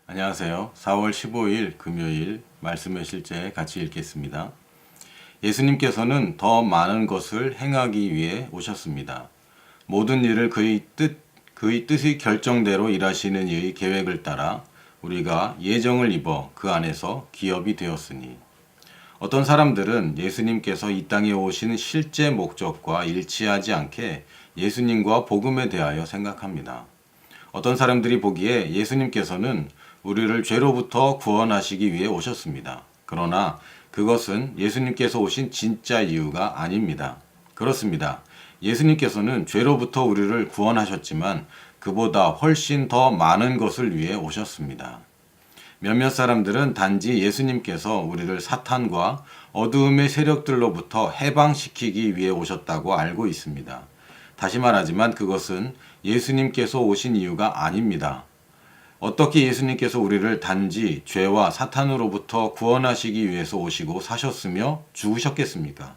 안녕하세요. 4월 15일 금요일 말씀의 실제 같이 읽겠습니다. 예수님께서는 더 많은 것을 행하기 위해 오셨습니다. 모든 일을 그의 뜻이 결정대로 일하시는 이의 계획을 따라 우리가 예정을 입어 그 안에서 기업이 되었으니. 어떤 사람들은 예수님께서 이 땅에 오신 실제 목적과 일치하지 않게 예수님과 복음에 대하여 생각합니다. 어떤 사람들이 보기에 예수님께서는 우리를 죄로부터 구원하시기 위해 오셨습니다. 그러나 그것은 예수님께서 오신 진짜 이유가 아닙니다. 그렇습니다. 예수님께서는 죄로부터 우리를 구원하셨지만 그보다 훨씬 더 많은 것을 위해 오셨습니다. 몇몇 사람들은 단지 예수님께서 우리를 사탄과 어두움의 세력들로부터 해방시키기 위해 오셨다고 알고 있습니다. 다시 말하지만 그것은 예수님께서 오신 이유가 아닙니다. 어떻게 예수님께서 우리를 단지 죄와 사탄으로부터 구원하시기 위해서 오시고 사셨으며 죽으셨겠습니까?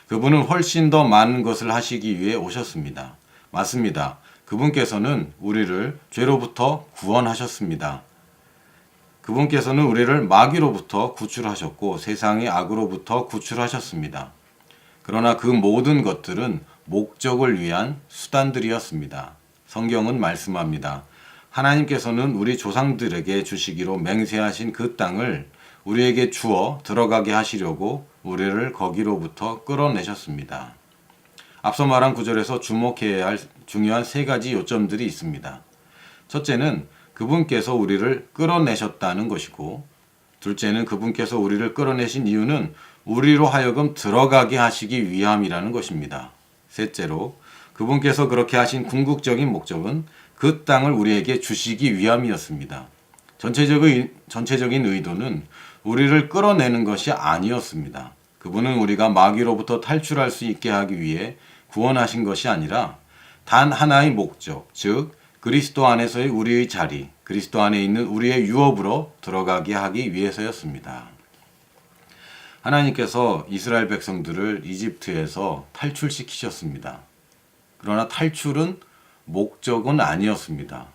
그분은 훨씬 더 많은 것을 하시기 위해 오셨습니다. 맞습니다. 그분께서는 우리를 죄로부터 구원하셨습니다. 그분께서는 우리를 마귀로부터 구출하셨고 세상의 악으로부터 구출하셨습니다. 그러나 그 모든 것들은 목적을 위한 수단들이었습니다. 성경은 말씀합니다. 하나님께서는 우리 조상들에게 주시기로 맹세하신 그 땅을 우리에게 주어 들어가게 하시려고 우리를 거기로부터 끌어내셨습니다. 앞서 말한 구절에서 주목해야 할 중요한 세 가지 요점들이 있습니다. 첫째는 그분께서 우리를 끌어내셨다는 것이고, 둘째는 그분께서 우리를 끌어내신 이유는 우리로 하여금 들어가게 하시기 위함이라는 것입니다. 셋째로 그분께서 그렇게 하신 궁극적인 목적은 그 땅을 우리에게 주시기 위함이었습니다. 전체적인 의도는 우리를 끌어내는 것이 아니었습니다. 그분은 우리가 마귀로부터 탈출할 수 있게 하기 위해 구원하신 것이 아니라 단 하나의 목적, 즉 그리스도 안에서의 우리의 자리, 그리스도 안에 있는 우리의 유업으로 들어가게 하기 위해서였습니다. 하나님께서 이스라엘 백성들을 이집트에서 탈출시키셨습니다. 그러나 탈출은 목적은 아니었습니다.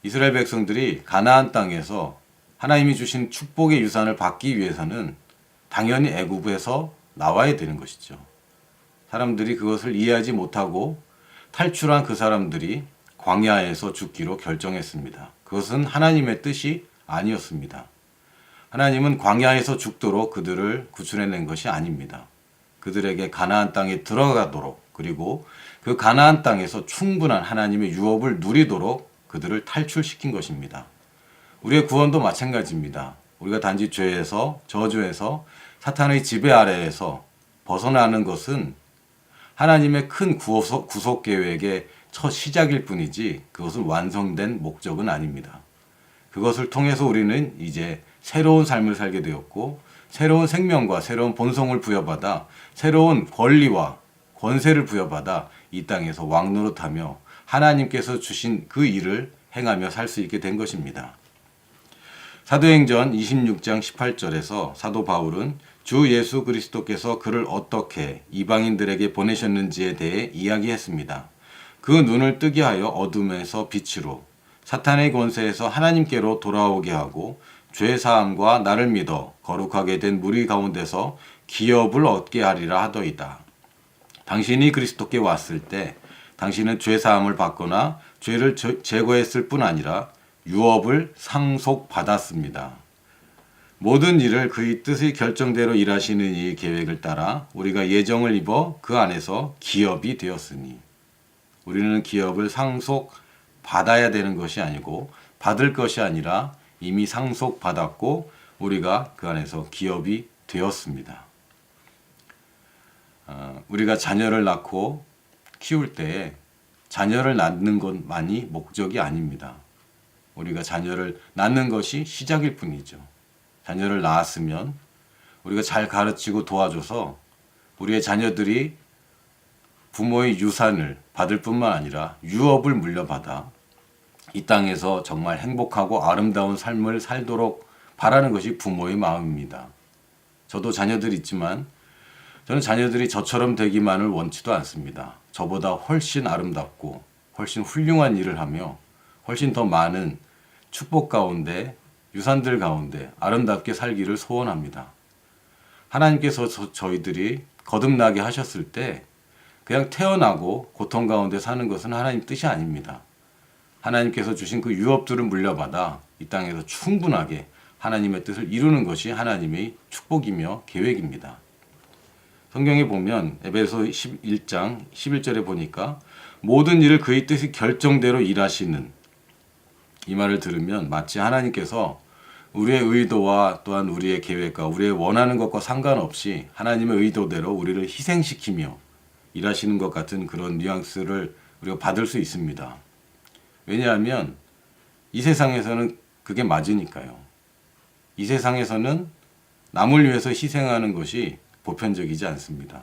이스라엘 백성들이 가나안 땅에서 하나님이 주신 축복의 유산을 받기 위해서는 당연히 애굽에서 나와야 되는 것이죠. 사람들이 그것을 이해하지 못하고 탈출한 그 사람들이 광야에서 죽기로 결정했습니다. 그것은 하나님의 뜻이 아니었습니다. 하나님은 광야에서 죽도록 그들을 구출해낸 것이 아닙니다. 그들에게 가나안 땅에 들어가도록, 그리고 그 가나안 땅에서 충분한 하나님의 유업을 누리도록 그들을 탈출시킨 것입니다. 우리의 구원도 마찬가지입니다. 우리가 단지 죄에서, 저주에서, 사탄의 지배 아래에서 벗어나는 것은 하나님의 큰 구속 계획의 첫 시작일 뿐이지 그것은 완성된 목적은 아닙니다. 그것을 통해서 우리는 이제 새로운 삶을 살게 되었고, 새로운 생명과 새로운 본성을 부여받아 새로운 권리와 권세를 부여받아 이 땅에서 왕노릇하며 하나님께서 주신 그 일을 행하며 살 수 있게 된 것입니다. 사도행전 26장 18절에서 사도 바울은 주 예수 그리스도께서 그를 어떻게 이방인들에게 보내셨는지에 대해 이야기했습니다. 그 눈을 뜨게 하여 어둠에서 빛으로, 사탄의 권세에서 하나님께로 돌아오게 하고 죄사함과 나를 믿어 거룩하게 된 무리 가운데서 기업을 얻게 하리라 하더이다. 당신이 그리스도께 왔을 때 당신은 죄사함을 받거나 죄를 제거했을 뿐 아니라 유업을 상속받았습니다. 모든 일을 그의 뜻의 결정대로 일하시는 이 계획을 따라 우리가 예정을 입어 그 안에서 기업이 되었으니, 우리는 기업을 상속받아야 되는 것이 아니고 받을 것이 아니라 이미 상속받았고 우리가 그 안에서 기업이 되었습니다. 우리가 자녀를 낳고 키울 때 자녀를 낳는 것만이 목적이 아닙니다. 우리가 자녀를 낳는 것이 시작일 뿐이죠. 자녀를 낳았으면 우리가 잘 가르치고 도와줘서 우리의 자녀들이 부모의 유산을 받을 뿐만 아니라 유업을 물려받아 이 땅에서 정말 행복하고 아름다운 삶을 살도록 바라는 것이 부모의 마음입니다. 저도 자녀들이 있지만 저는 자녀들이 저처럼 되기만을 원치도 않습니다. 저보다 훨씬 아름답고 훨씬 훌륭한 일을 하며 훨씬 더 많은 축복 가운데, 유산들 가운데 아름답게 살기를 소원합니다. 하나님께서 저희들이 거듭나게 하셨을 때 그냥 태어나고 고통 가운데 사는 것은 하나님 뜻이 아닙니다. 하나님께서 주신 그 유업들을 물려받아 이 땅에서 충분하게 하나님의 뜻을 이루는 것이 하나님의 축복이며 계획입니다. 성경에 보면 에베소 11장 11절에 보니까 모든 일을 그의 뜻이 결정대로 일하시는, 이 말을 들으면 마치 하나님께서 우리의 의도와 또한 우리의 계획과 우리의 원하는 것과 상관없이 하나님의 의도대로 우리를 희생시키며 일하시는 것 같은 그런 뉘앙스를 우리가 받을 수 있습니다. 왜냐하면 이 세상에서는 그게 맞으니까요. 이 세상에서는 남을 위해서 희생하는 것이 보편적이지 않습니다.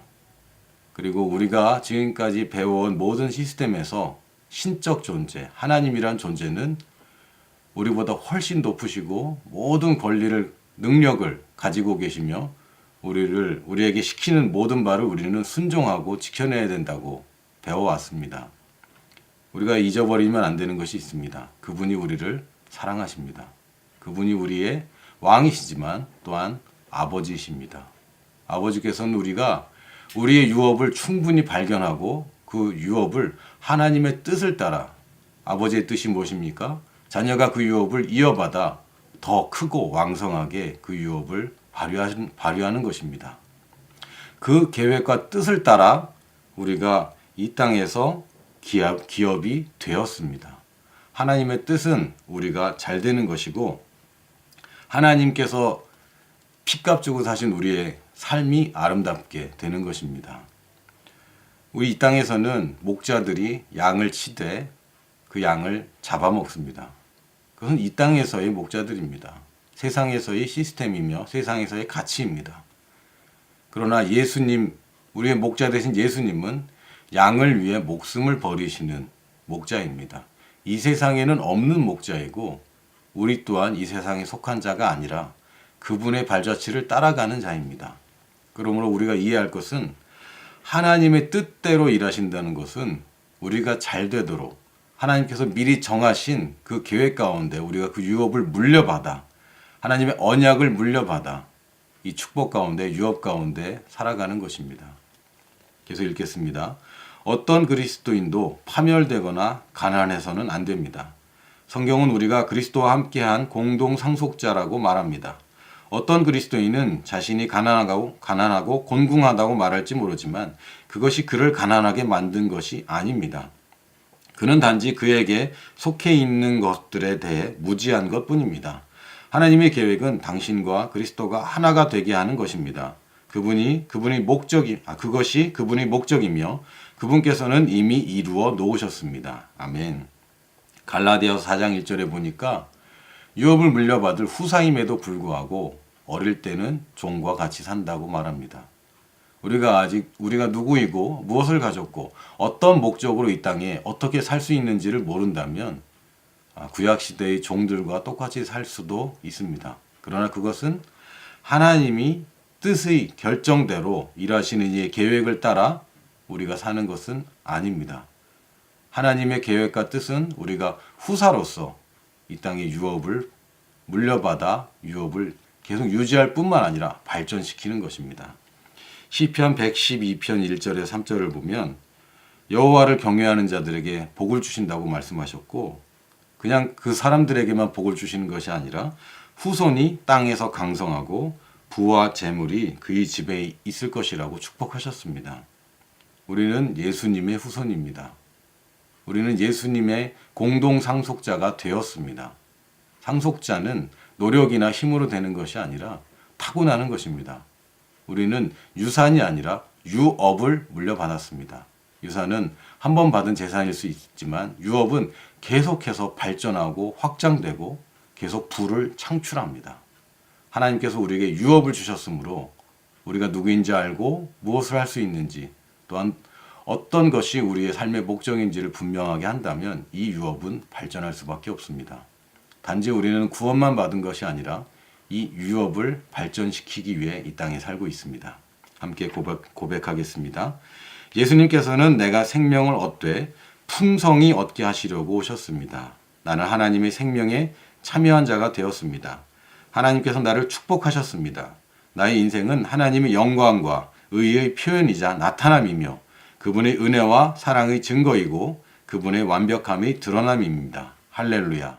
그리고 우리가 지금까지 배워온 모든 시스템에서 신적 존재, 하나님이란 존재는 우리보다 훨씬 높으시고 모든 권리를, 능력을 가지고 계시며 우리에게 시키는 모든 바를 우리는 순종하고 지켜내야 된다고 배워왔습니다. 우리가 잊어버리면 안 되는 것이 있습니다. 그분이 우리를 사랑하십니다. 그분이 우리의 왕이시지만 또한 아버지이십니다. 아버지께서는 우리가 우리의 유업을 충분히 발견하고 그 유업을 하나님의 뜻을 따라, 아버지의 뜻이 무엇입니까? 자녀가 그 유업을 이어받아 더 크고 왕성하게 그 유업을 발휘하는 것입니다. 그 계획과 뜻을 따라 우리가 이 땅에서 기업이 되었습니다. 하나님의 뜻은 우리가 잘 되는 것이고 하나님께서 피값 주고 사신 우리의 삶이 아름답게 되는 것입니다. 우리 이 땅에서는 목자들이 양을 치되 그 양을 잡아먹습니다. 그것은 이 땅에서의 목자들입니다. 세상에서의 시스템이며 세상에서의 가치입니다. 그러나 예수님, 우리의 목자 되신 예수님은 양을 위해 목숨을 버리시는 목자입니다. 이 세상에는 없는 목자이고 우리 또한 이 세상에 속한 자가 아니라 그분의 발자취를 따라가는 자입니다. 그러므로 우리가 이해할 것은 하나님의 뜻대로 일하신다는 것은 우리가 잘 되도록 하나님께서 미리 정하신 그 계획 가운데 우리가 그 유업을 물려받아, 하나님의 언약을 물려받아 이 축복 가운데, 유업 가운데 살아가는 것입니다. 계속 읽겠습니다. 어떤 그리스도인도 파멸되거나 가난해서는 안 됩니다. 성경은 우리가 그리스도와 함께한 공동 상속자라고 말합니다. 어떤 그리스도인은 자신이 가난하고 곤궁하다고 말할지 모르지만 그것이 그를 가난하게 만든 것이 아닙니다. 그는 단지 그에게 속해 있는 것들에 대해 무지한 것뿐입니다. 하나님의 계획은 당신과 그리스도가 하나가 되게 하는 것입니다. 그것이 그분의 목적이며 그분께서는 이미 이루어 놓으셨습니다. 아멘. 갈라디아서 4장 1절에 보니까 유업을 물려받을 후사임에도 불구하고 어릴 때는 종과 같이 산다고 말합니다. 우리가 누구이고 무엇을 가졌고 어떤 목적으로 이 땅에 어떻게 살 수 있는지를 모른다면 구약시대의 종들과 똑같이 살 수도 있습니다. 그러나 그것은 하나님이 뜻의 결정대로 일하시는 이의 계획을 따라 우리가 사는 것은 아닙니다. 하나님의 계획과 뜻은 우리가 후사로서 이 땅의 유업을 물려받아 유업을 계속 유지할 뿐만 아니라 발전시키는 것입니다. 시편 112편 1절에 3절을 보면 여호와를 경외하는 자들에게 복을 주신다고 말씀하셨고 그냥 그 사람들에게만 복을 주시는 것이 아니라 후손이 땅에서 강성하고 부와 재물이 그의 집에 있을 것이라고 축복하셨습니다. 우리는 예수님의 후손입니다. 우리는 예수님의 공동 상속자가 되었습니다. 상속자는 노력이나 힘으로 되는 것이 아니라 타고나는 것입니다. 우리는 유산이 아니라 유업을 물려받았습니다. 유산은 한 번 받은 재산일 수 있지만 유업은 계속해서 발전하고 확장되고 계속 부를 창출합니다. 하나님께서 우리에게 유업을 주셨으므로 우리가 누구인지 알고 무엇을 할 수 있는지 또한 어떤 것이 우리의 삶의 목적인지를 분명하게 한다면 이 유업은 발전할 수밖에 없습니다. 단지 우리는 구원만 받은 것이 아니라 이 유업을 발전시키기 위해 이 땅에 살고 있습니다. 함께 고백하겠습니다. 예수님께서는 내가 생명을 얻되 풍성히 얻게 하시려고 오셨습니다. 나는 하나님의 생명의 참여한 자가 되었습니다. 하나님께서 나를 축복하셨습니다. 나의 인생은 하나님의 영광과 의의 표현이자 나타남이며 그분의 은혜와 사랑의 증거이고 그분의 완벽함의 드러남입니다. 할렐루야.